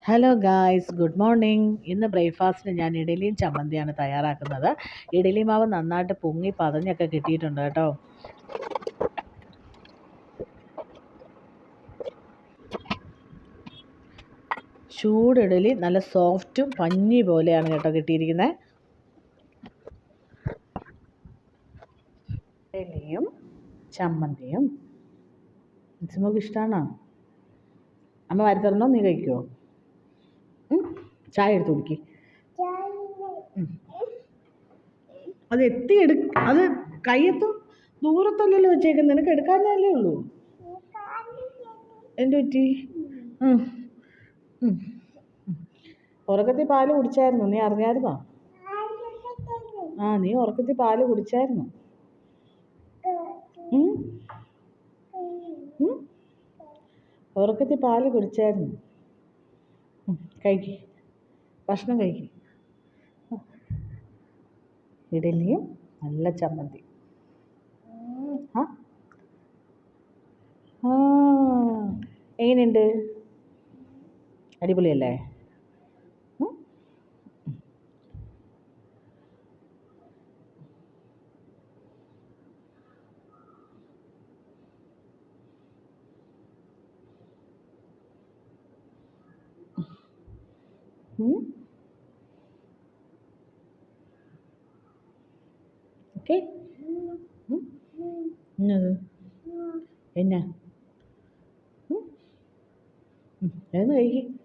Hello guys, good morning. ഇന്ന് ബ്രേക്ക്ഫാസ്റ്റിന് ഞാൻ ഇഡലിയും ചമ്മന്തിയാണ് തയ്യാറാക്കുന്നത്. ഇഡലി മാവ് നന്നായിട്ട് പൊങ്ങി പതഞ്ഞൊക്കെ കിട്ടിയിട്ടുണ്ട് കേട്ടോ. ചൂട് ഇഡലി നല്ല സോഫ്റ്റും പഞ്ഞി പോലെയാണ് കേട്ടോ കിട്ടിയിരിക്കുന്നത്. ഇഡലിയും ചമ്മന്തിയും നമുക്ക് ഇഷ്ടമാണോ? അമ്മ വരുത്തരണോ? നീ കഴിക്കുമോ? ചായ എടുത്ത് കുടിക്ക്. അത് അത് കയ്യത്തും ദൂരത്തല്ലല്ലോ വെച്ചേക്കുന്നത്, നിനക്ക് എടുക്കാനല്ലേ ഉള്ളൂ. എന്ത് പറ്റി? ഉറക്കത്തിൽ പാല് കുടിച്ചായിരുന്നു, നീ അറിഞ്ഞായിരുന്നോ? നീ ഉറക്കത്തിൽ പാല് കുടിച്ചായിരുന്നു. ഉറക്കത്തിൽ പാല് കുടിച്ചായിരുന്നു. കഴിക്ക്, ഭക്ഷണം കഴിക്ക്. ഇഡലിയും നല്ല ചമ്മന്തി. എങ്ങനെയുണ്ട്? അടിപൊളിയല്ലേ? ഓക്കെ. എന്നാ എന്ന് കഴിക്കും.